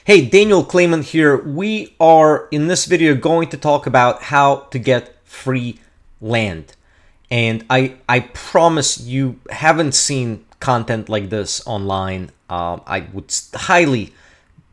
Hey, Daniel Clayman here. We are in this video going to talk about how to get free land. And I promise you haven't seen content like this online. I would highly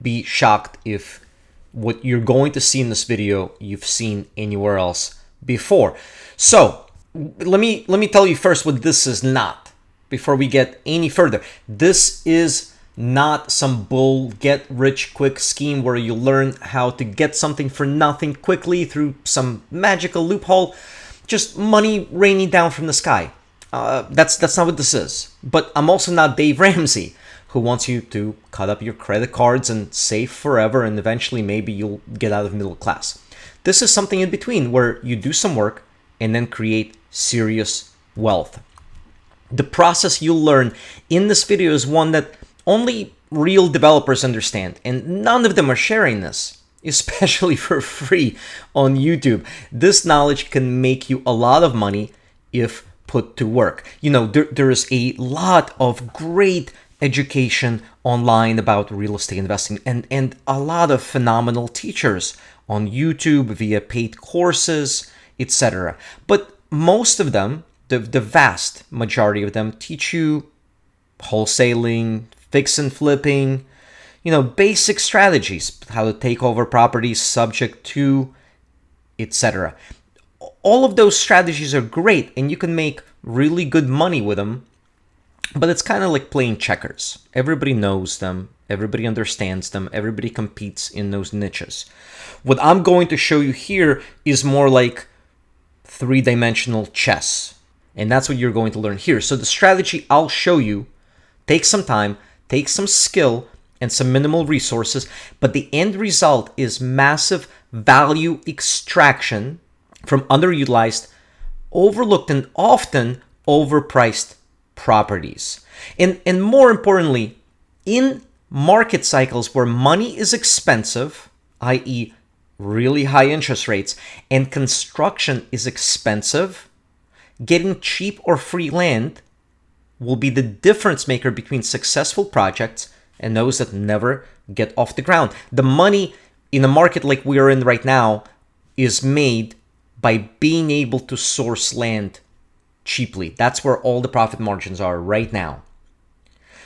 be shocked if what you're going to see in this video you've seen anywhere else before. So let me tell you first what this is not before we get any further. This is not some bull get rich quick scheme where you learn how to get something for nothing quickly through some magical loophole, just money raining down from the sky. That's not what this is. But I'm also not Dave Ramsey, who wants you to cut up your credit cards and save forever, and eventually maybe you'll get out of middle class. This is something in between where you do some work and then create serious wealth. The process you'll learn in this video is one that only real developers understand, and none of them are sharing this, especially for free on YouTube. This knowledge can make you a lot of money if put to work. You know, there is a lot of great education online about real estate investing and a lot of phenomenal teachers on YouTube via paid courses, etc. But most of them, the vast majority of them, teach you wholesaling, fix and flipping, basic strategies, how to take over properties subject to, etc. All of those strategies are great and you can make really good money with them, but it's kind of like playing checkers. Everybody knows them, everybody understands them, everybody competes in those niches. What I'm going to show you here is more like three-dimensional chess, and that's what you're going to learn here. So the strategy I'll show you takes some time, takes some skill and some minimal resources, but the end result is massive value extraction from underutilized, overlooked, and often overpriced properties. And more importantly, in market cycles where money is expensive, i.e. really high interest rates, and construction is expensive, getting cheap or free land will be the difference maker between successful projects and those that never get off the ground. The money in a market like we are in right now is made by being able to source land cheaply. That's where all the profit margins are right now.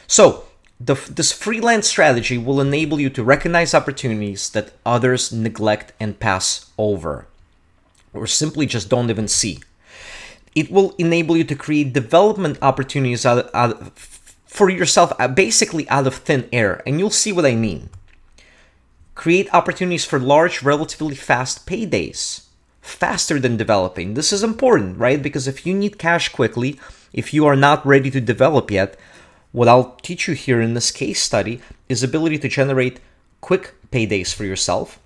So this free land strategy will enable you to recognize opportunities that others neglect and pass over, or simply just don't even see. It will enable you to create development opportunities for yourself, basically out of thin air. And you'll see what I mean. Create opportunities for large, relatively fast paydays, faster than developing. This is important, right? Because if you need cash quickly, if you are not ready to develop yet, what I'll teach you here in this case study is ability to generate quick paydays for yourself.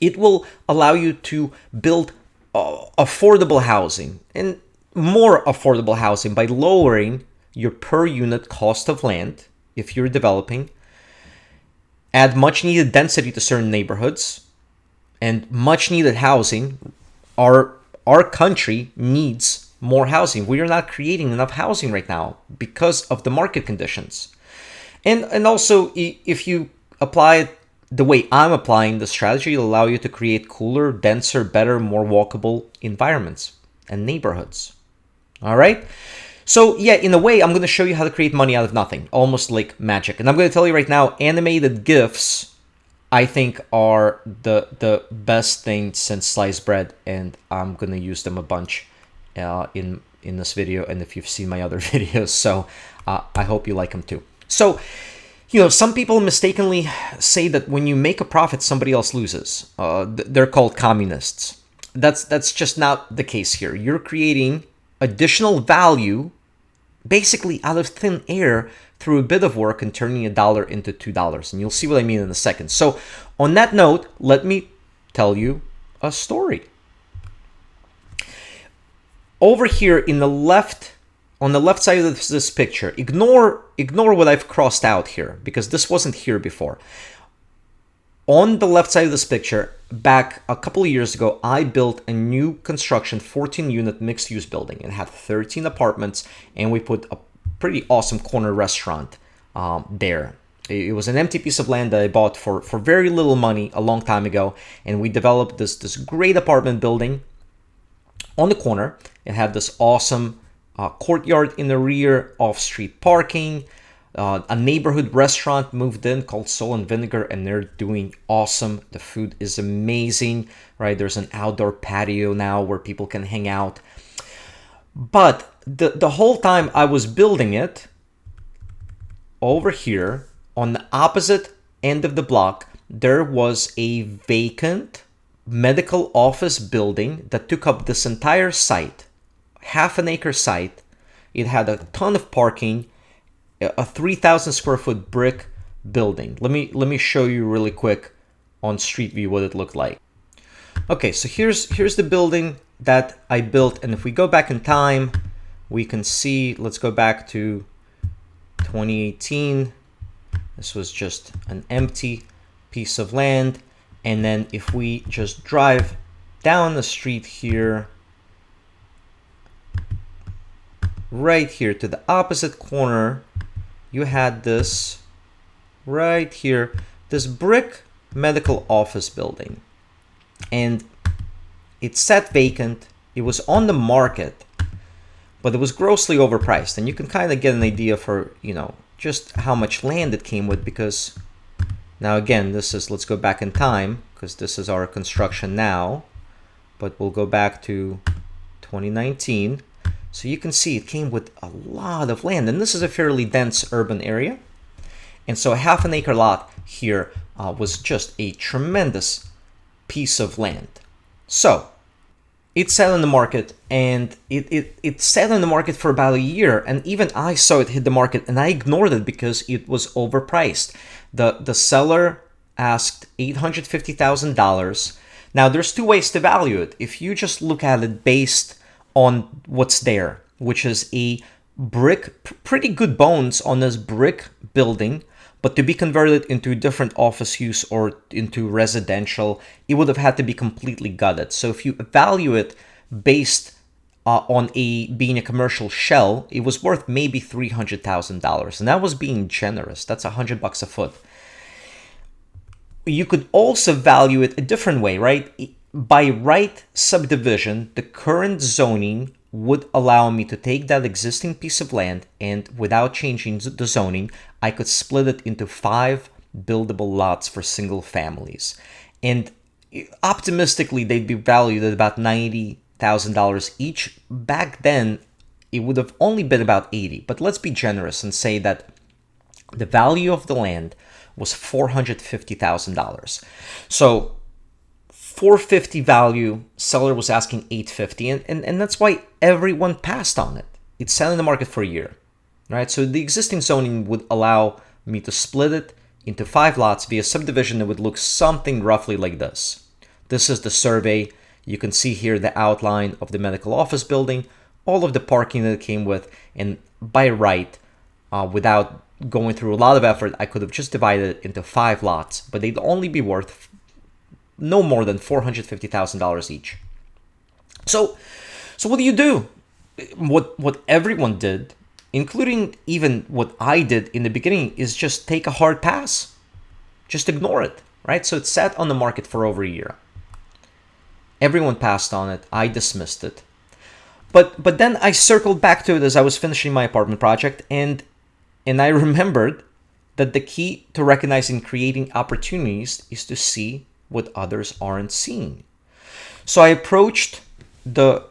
It will allow you to build affordable housing and more affordable housing by lowering your per unit cost of land if you're developing, add much needed density to certain neighborhoods and much needed housing. Our country needs more housing. We are not creating enough housing right now because of the market conditions. And also, if you apply it the way I'm applying the strategy, will allow you to create cooler, denser, better, more walkable environments and neighborhoods. All right? So yeah, in a way, I'm going to show you how to create money out of nothing, almost like magic. And I'm going to tell you right now, animated GIFs, I think, are the best thing since sliced bread, and I'm going to use them a bunch in this video, and if you've seen my other videos. So I hope you like them too. So, some people mistakenly say that when you make a profit, somebody else loses. They're called communists. That's just not the case here. You're creating additional value basically out of thin air through a bit of work and turning $1 into $2. And you'll see what I mean in a second. So on that note, let me tell you a story. Over here on the left side of this picture, ignore what I've crossed out here because this wasn't here before. On the left side of this picture, back a couple of years ago, I built a new construction 14-unit mixed-use building. It had 13 apartments, and we put a pretty awesome corner restaurant there. It was an empty piece of land that I bought for very little money a long time ago, and we developed this great apartment building on the corner. It had this awesome courtyard in the rear, off-street parking, a neighborhood restaurant moved in called Soul and Vinegar, and they're doing awesome. The food is amazing, right? There's an outdoor patio now where people can hang out. But the whole time I was building it, over here on the opposite end of the block, there was a vacant medical office building that took up this entire site, half an acre site. It had a ton of parking, a 3,000 square foot brick building. Let me show you really quick on Street View what it looked like. Okay, so here's the building that I built, and if we go back in time, we can see, let's go back to 2018. This was just an empty piece of land. And then if we just drive down the street here, right here to the opposite corner, you had this right here, this brick medical office building. And it sat vacant. It was on the market, but it was grossly overpriced. And you can kind of get an idea for, just how much land it came with, because now again, let's go back in time, because this is our construction now, but we'll go back to 2019. So you can see it came with a lot of land, and this is a fairly dense urban area. And so a half an acre lot here was just a tremendous piece of land. So it sat on the market, and it sat on the market for about a year, and even I saw it hit the market, and I ignored it because it was overpriced. The seller asked $850,000. Now, there's two ways to value it. If you just look at it based on what's there, which is a brick, pretty good bones on this brick building, but to be converted into different office use or into residential, it would have had to be completely gutted. So if you value it based on being a commercial shell, it was worth maybe $300,000, and that was being generous. That's $100 a foot. You could also value it a different way, right? By right subdivision, the current zoning would allow me to take that existing piece of land, and without changing the zoning, I could split it into 5 buildable lots for single families. And optimistically, they'd be valued at about $90,000 each. Back then, it would have only been about 80, but let's be generous and say that the value of the land was $450,000. So $450 value, seller was asking $850, and that's why everyone passed on it. It's sat in the market for a year, right? So the existing zoning would allow me to split it into 5 lots via subdivision that would look something roughly like this. This is the survey. You can see here the outline of the medical office building, all of the parking that it came with, and by right, without going through a lot of effort, I could have just divided it into 5 lots, but they'd only be worth no more than $450,000 each. So what do you do? What everyone did, including even what I did in the beginning, is just take a hard pass. Just ignore it, right? So it sat on the market for over a year. Everyone passed on it. I dismissed it. But then I circled back to it as I was finishing my apartment project, and I remembered that the key to recognizing creating opportunities is to see what others aren't seeing. So I approached the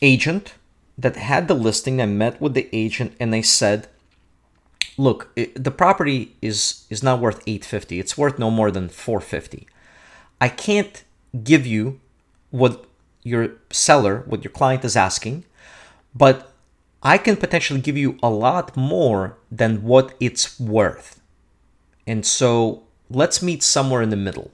agent that had the listing. I met with the agent and I said, look, the property is not worth $850. It's worth no more than $450. I can't give you what your seller, what your client is asking, but I can potentially give you a lot more than what it's worth. And so let's meet somewhere in the middle.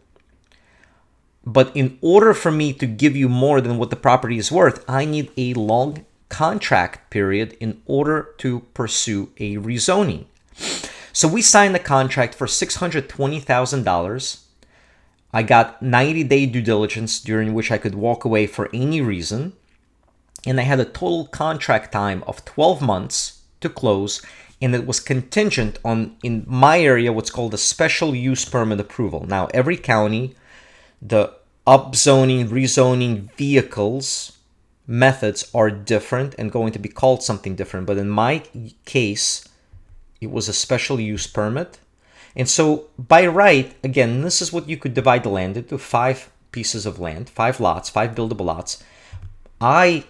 But in order for me to give you more than what the property is worth, I need a long contract period in order to pursue a rezoning. So we signed the contract for $620,000. I got 90-day due diligence during which I could walk away for any reason. And I had a total contract time of 12 months to close. and it was contingent on, in my area, what's called a special use permit approval. Now, every county, the upzoning, rezoning vehicles methods are different and going to be called something different. But in my case, it was a special use permit. And so by right, again, this is what you could divide the land into: 5 pieces of land, 5 lots, 5 buildable lots. I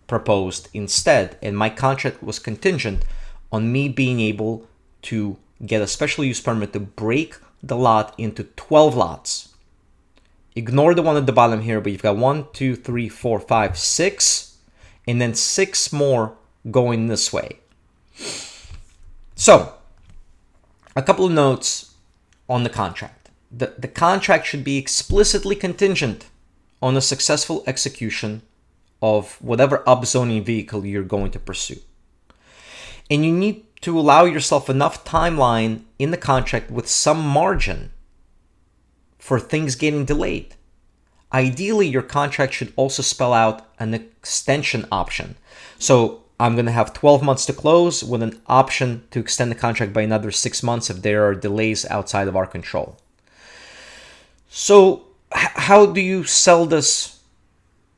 proposed instead, and my contract was contingent on me being able to get a special use permit to break the lot into 12 lots. Ignore the one at the bottom here, but you've got 1, 2, 3, 4, 5, 6, and then 6 more going this way. So, a couple of notes on the contract. The contract should be explicitly contingent on the successful execution of whatever upzoning vehicle you're going to pursue. And you need to allow yourself enough timeline in the contract with some margin for things getting delayed. Ideally, your contract should also spell out an extension option. So I'm going to have 12 months to close with an option to extend the contract by another 6 months if there are delays outside of our control. So how do you sell this?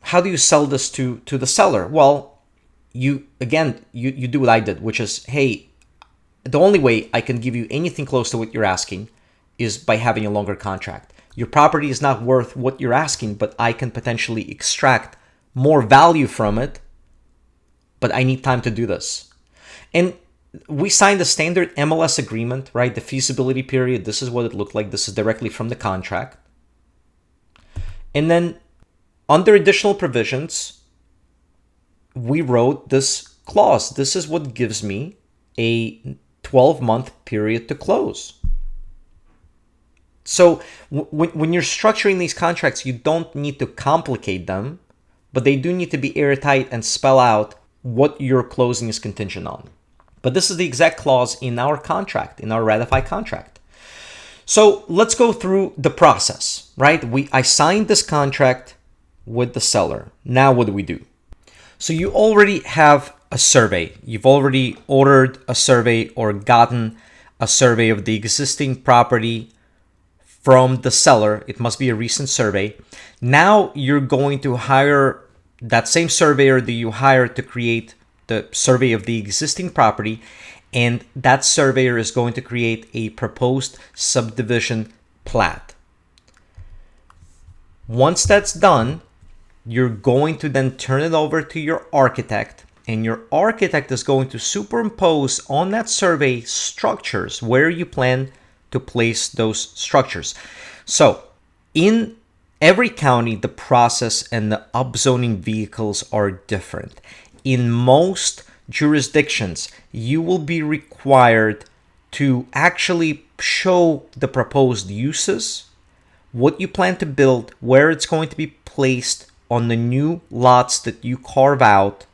How do you sell this to the seller? Well, you do what I did, which is, hey, the only way I can give you anything close to what you're asking is by having a longer contract. Your property is not worth what you're asking, but I can potentially extract more value from it, but I need time to do this. And we signed a standard MLS agreement, right? The feasibility period, this is what it looked like. This is directly from the contract. And then under additional provisions, we wrote this clause. This is what gives me a 12-month period to close. So when you're structuring these contracts, you don't need to complicate them, but they do need to be airtight and spell out what your closing is contingent on. But this is the exact clause in our contract, in our ratified contract. So let's go through the process, right? I signed this contract with the seller. Now what do we do? So you already have a survey. You've already ordered a survey or gotten a survey of the existing property from the seller. It must be a recent survey. Now you're going to hire that same surveyor that you hired to create the survey of the existing property, and that surveyor is going to create a proposed subdivision plat. Once that's done, you're going to then turn it over to your architect, and your architect is going to superimpose on that survey structures where you plan to place those structures. So in every county, the process and the upzoning vehicles are different. In most jurisdictions, you will be required to actually show the proposed uses, what you plan to build, where it's going to be placed on the new lots that you carve out,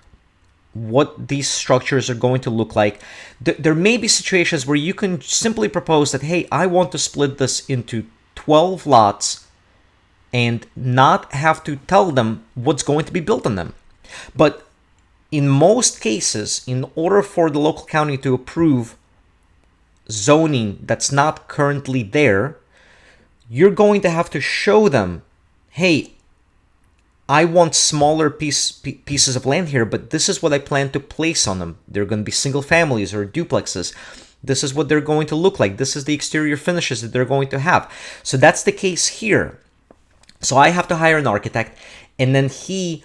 what these structures are going to look like. There may be situations where you can simply propose that, hey, I want to split this into 12 lots and not have to tell them what's going to be built on them. But in most cases, in order for the local county to approve zoning that's not currently there, you're going to have to show them, hey, I want smaller pieces of land here, but this is what I plan to place on them. They're going to be single families or duplexes. This is what they're going to look like. This is the exterior finishes that they're going to have. So that's the case here. So I have to hire an architect, and then he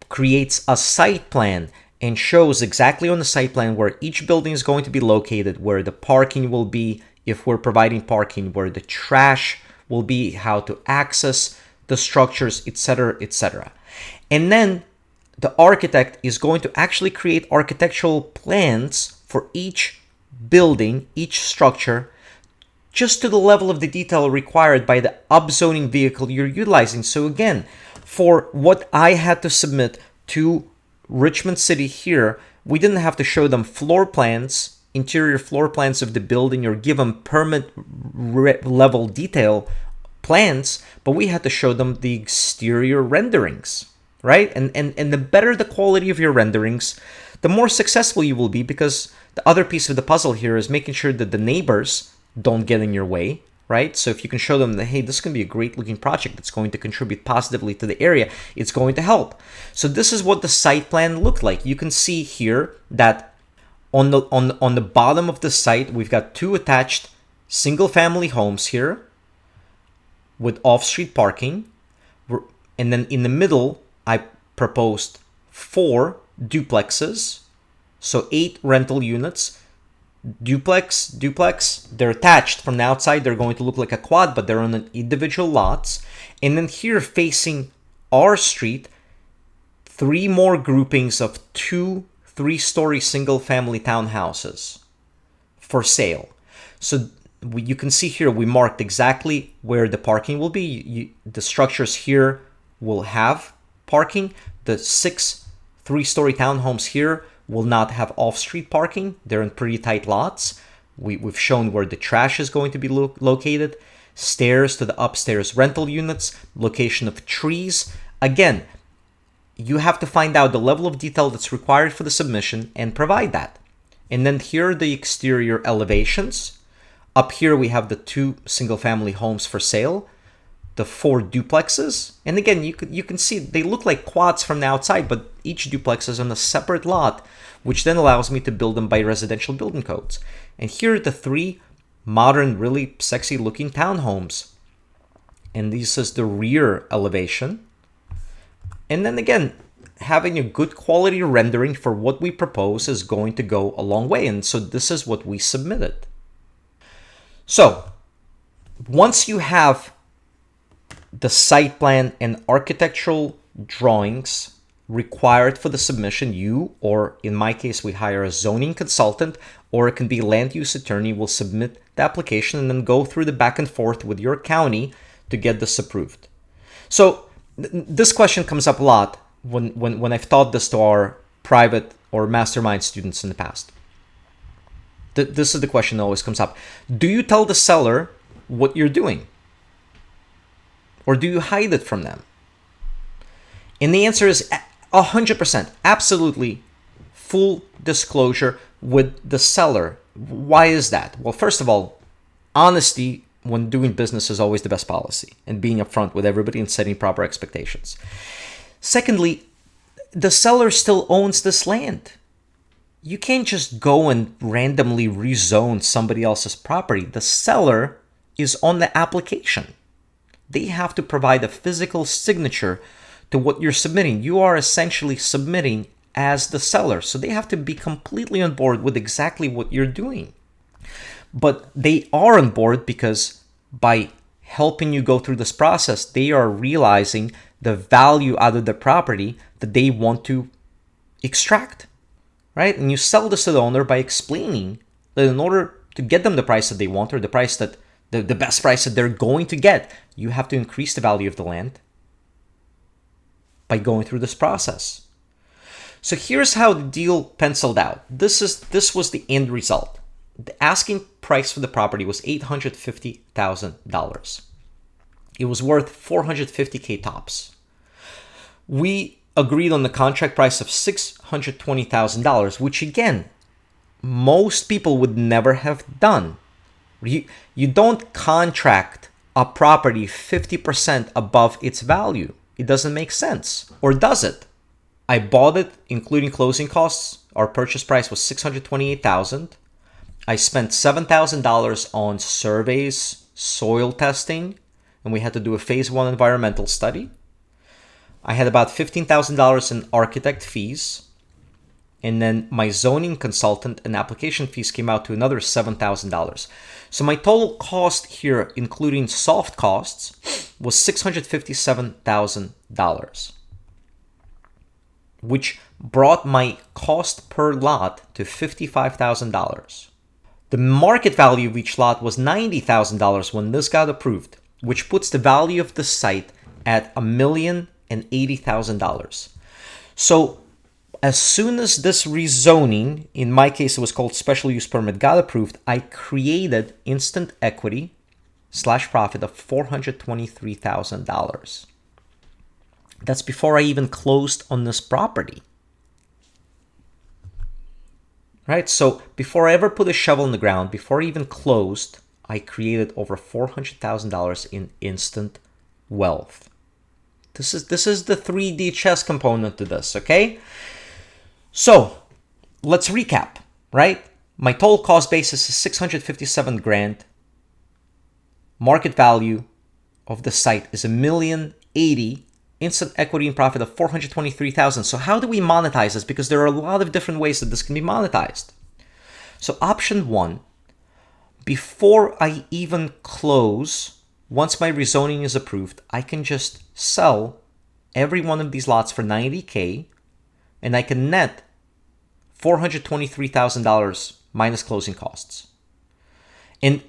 creates a site plan and shows exactly on the site plan where each building is going to be located, where the parking will be, if we're providing parking, where the trash will be, how to access the structures, etc., etc. And then the architect is going to actually create architectural plans for each building, each structure, just to the level of the detail required by the upzoning vehicle you're utilizing. So again, for what I had to submit to Richmond City here, we didn't have to show them floor plans, interior floor plans of the building, or give them permit level detail plans, but we had to show them the exterior renderings, right? And the better the quality of your renderings, the more successful you will be, because the other piece of the puzzle here is making sure that the neighbors don't get in your way, right? So if you can show them that, hey, this is going to be a great looking project that's going to contribute positively to the area, it's going to help. So this is what the site plan looked like. You can see here that on the bottom of the site, we've got 2 attached single family homes here with off-street parking. And then in the middle, I proposed 4 duplexes. So 8 rental units. Duplex, they're attached from the outside. They're going to look like a quad, but they're on individual lots. And then here facing our street, 3 more groupings of 2 3-story single family townhouses for sale. So you can see here, we marked exactly where the parking will be. The structures here will have parking. The 6 3-story townhomes here will not have off-street parking. They're in pretty tight lots. We've shown where the trash is going to be located, stairs to the upstairs rental units, location of trees. Again, you have to find out the level of detail that's required for the submission and provide that. And then here are the exterior elevations. Up here we have the 2 single-family homes for sale, the 4 duplexes. And again, you can see they look like quads from the outside, but each duplex is on a separate lot, which then allows me to build them by residential building codes. And here are the 3 modern, really sexy looking townhomes. And this is the rear elevation. And then again, having a good quality rendering for what we propose is going to go a long way. And so this is what we submitted. So once you have the site plan and architectural drawings required for the submission, you, or in my case, we hire a zoning consultant, or it can be land use attorney, will submit the application and then go through the back and forth with your county to get this approved. So this question comes up a lot when I've taught this to our private or mastermind students in the past. This is the question that always comes up. Do you tell the seller what you're doing? Or do you hide it from them? And the answer is 100%, absolutely full disclosure with the seller. Why is that? Well, first of all, honesty when doing business is always the best policy, and being upfront with everybody and setting proper expectations. Secondly, the seller still owns this land. You can't just go and randomly rezone somebody else's property. The seller is on the application. They have to provide a physical signature to what you're submitting. You are essentially submitting as the seller, so they have to be completely on board with exactly what you're doing. But they are on board because by helping you go through this process, they are realizing the value out of the property that they want to extract, right? And you sell this to the owner by explaining that in order to get them the price that they want, or the price that the best price that they're going to get, you have to increase the value of the land by going through this process. So here's how the deal penciled out. This was the end result. The asking price for the property was $850,000. It was worth $450K tops. We agreed on the contract price of $620,000, which again, most people would never have done. You don't contract a property 50% above its value. It doesn't make sense. Or does it? I bought it, including closing costs. Our purchase price was $628,000. I spent $7,000 on surveys, soil testing, and we had to do a phase 1 environmental study. I had about $15,000 in architect fees. And then my zoning consultant and application fees came out to another $7,000. So my total cost here, including soft costs, was $657,000, which brought my cost per lot to $55,000. The market value of each lot was $90,000 when this got approved, which puts the value of the site at $1,080,000. So as soon as this rezoning, in my case it was called special use permit, got approved, I created instant equity / profit of $423,000. That's before I even closed on this property. right? So before I ever put a shovel in the ground, before I even closed, I created over $400,000 in instant wealth. This is the 3D chess component to this, okay? So let's recap, right? My total cost basis is 657 grand. Market value of the site is $1,080,000. Instant equity and profit of 423,000. So how do we monetize this? Because there are a lot of different ways that this can be monetized. So option one, before I even close, once my rezoning is approved, I can just sell every one of these lots for $90K, and I can net $423,000 minus closing costs. And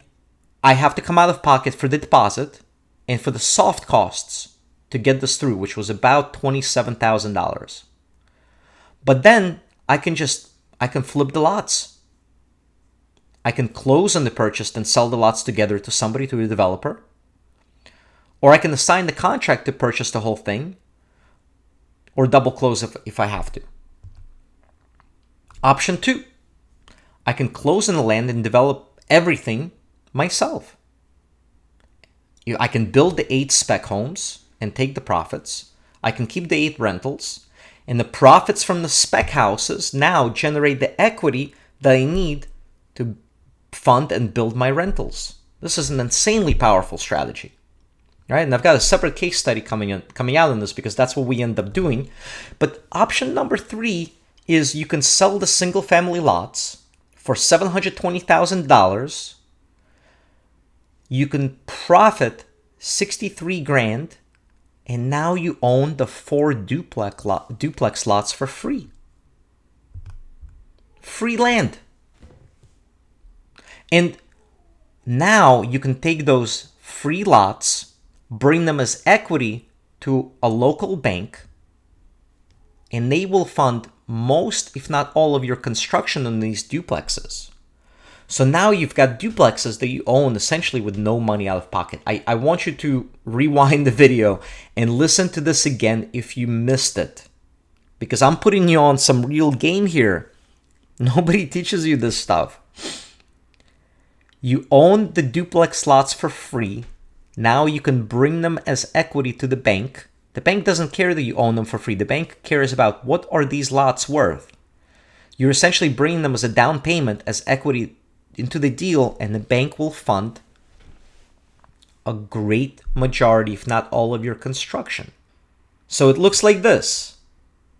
I have to come out of pocket for the deposit and for the soft costs to get this through, which was about $27,000. But then I can flip the lots. I can close on the purchase and sell the lots together to somebody, to a developer. Or I can assign the contract to purchase the whole thing, or double close if I have to. Option two, I can close on the land and develop everything myself. I can build the 8 spec homes and take the profits. I can keep the 8 rentals, and the profits from the spec houses now generate the equity that I need to fund and build my rentals. This is an insanely powerful strategy, right? And I've got a separate case study coming out on this, because that's what we end up doing. But option number 3 is you can sell the single family lots for $720,000. You can profit 63 grand, and now you own the 4 duplex lots for free. Free land. And now you can take those free lots, bring them as equity to a local bank, and they will fund most, if not all, of your construction on these duplexes. So now you've got duplexes that you own essentially with no money out of pocket. I want you to rewind the video and listen to this again if you missed it, because I'm putting you on some real game here. Nobody teaches you this stuff. You own the duplex lots for free. Now you can bring them as equity to the bank. The bank doesn't care that you own them for free. The bank cares about what are these lots worth. You're essentially bringing them as a down payment, as equity into the deal, and the bank will fund a great majority, if not all, of your construction. So it looks like this.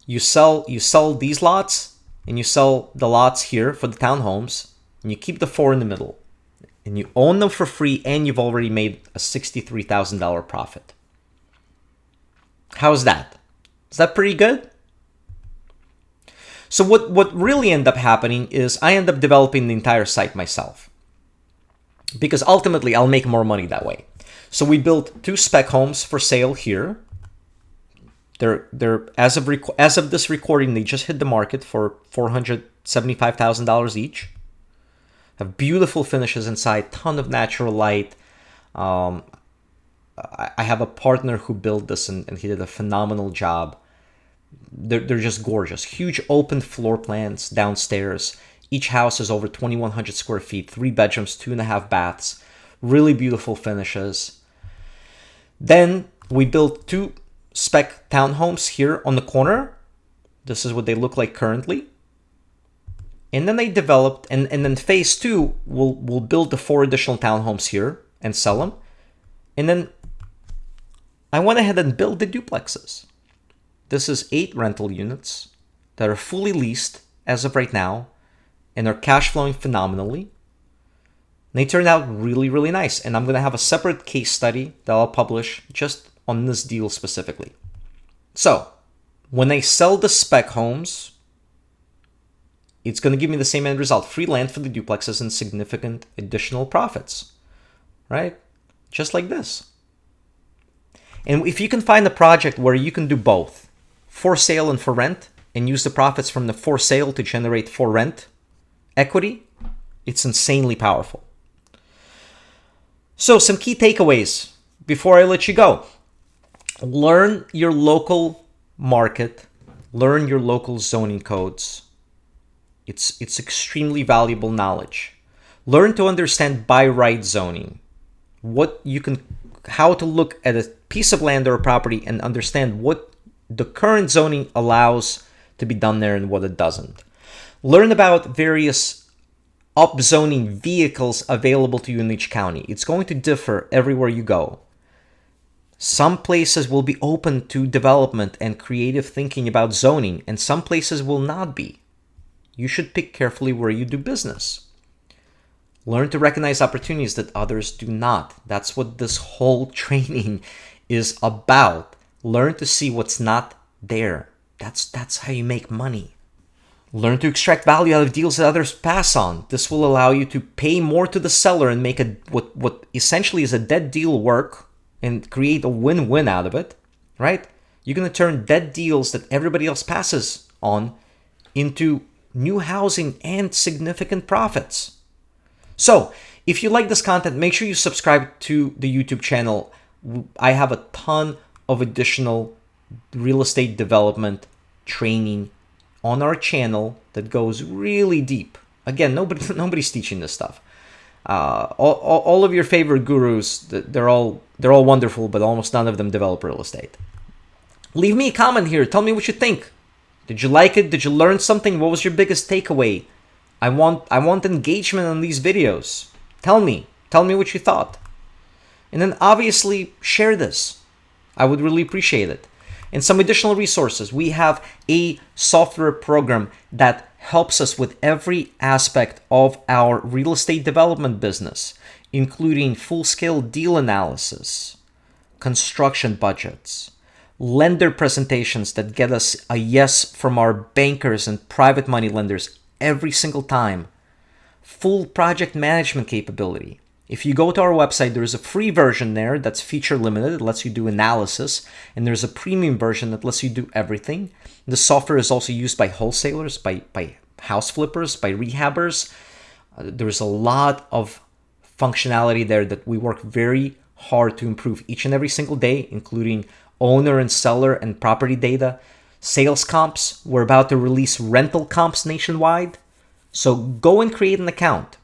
You sell these lots, and you sell the lots here for the townhomes, and you keep the 4 in the middle, and you own them for free, and you've already made a $63,000 profit. How's that? Is that pretty good? So what really ended up happening is I end up developing the entire site myself, because ultimately I'll make more money that way. So we built 2 spec homes for sale here. They're as of this recording, they just hit the market for $475,000 each. Have beautiful finishes inside, ton of natural light. I have a partner who built this, and he did a phenomenal job. They're just gorgeous. Huge open floor plans downstairs. Each house is over 2,100 square feet, 3 bedrooms, 2.5 baths. Really beautiful finishes. Then we built 2 spec townhomes here on the corner. This is what they look like currently. And then they developed, and then phase 2, we'll build the 4 additional townhomes here and sell them. And then I went ahead and built the duplexes. This is 8 rental units that are fully leased as of right now, and are cash flowing phenomenally. And they turned out really, really nice. And I'm going to have a separate case study that I'll publish just on this deal specifically. So when I sell the spec homes, it's going to give me the same end result: free land for the duplexes and significant additional profits, right? Just like this. And if you can find a project where you can do both, for sale and for rent, and use the profits from the for sale to generate for rent equity, it's insanely powerful. So some key takeaways before I let you go. Learn your local market, learn your local zoning codes, It's extremely valuable knowledge. Learn to understand by right zoning. How to look at a piece of land or a property and understand what the current zoning allows to be done there and what it doesn't. Learn about various upzoning vehicles available to you in each county. It's going to differ everywhere you go. Some places will be open to development and creative thinking about zoning, and some places will not be. You should pick carefully where you do business. Learn to recognize opportunities that others do not. That's what this whole training is about. Learn to see what's not there. That's how you make money. Learn to extract value out of deals that others pass on. This will allow you to pay more to the seller and make what essentially is a dead deal work and create a win-win out of it, right? You're going to turn dead deals that everybody else passes on into new housing and significant profits. So, if you like this content, make sure you subscribe to the YouTube channel. I have a ton of additional real estate development training on our channel that goes really deep. Again, nobody's teaching this stuff. All of your favorite gurus, they're all wonderful, but almost none of them develop real estate. Leave me a comment here. Tell me what you think. Did you like it? Did you learn something? What was your biggest takeaway? I want engagement on these videos. Tell me what you thought. And then obviously share this. I would really appreciate it. And some additional resources. We have a software program that helps us with every aspect of our real estate development business, including full-scale deal analysis, construction budgets, lender presentations that get us a yes from our bankers and private money lenders every single time, full project management capability. If you go to our website, there's a free version there that's feature limited. It lets you do analysis. And there's a premium version that lets you do everything. The software is also used by wholesalers, by house flippers, by rehabbers. There's a lot of functionality there that we work very hard to improve each and every single day, including owner and seller and property data, sales comps. We're about to release rental comps nationwide. So go and create an account.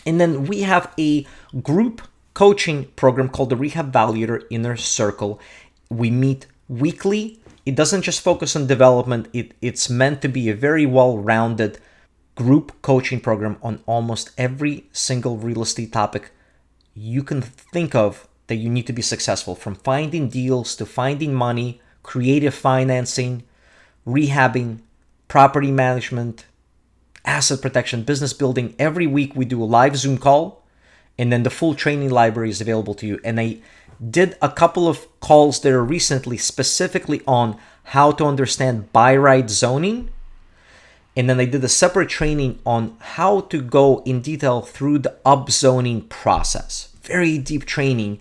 And then we have a group coaching program called the Rehab Valuator Inner Circle. We meet weekly. It doesn't just focus on development. It's meant to be a very well-rounded group coaching program on almost every single real estate topic you can think of that you need to be successful, from finding deals to finding money, creative financing, rehabbing, property management, asset protection, business building. Every week we do a live Zoom call, and then the full training library is available to you. And I did a couple of calls there recently specifically on how to understand by right zoning. And then I did a separate training on how to go in detail through the upzoning process. Very deep training.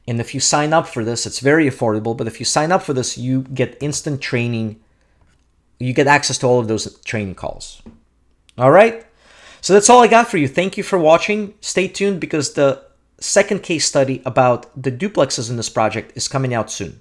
And if you sign up for this, it's very affordable. But if you sign up for this, you get instant training. You get access to all of those training calls. All right. So that's all I got for you. Thank you for watching. Stay tuned because the second case study about the duplexes in this project is coming out soon.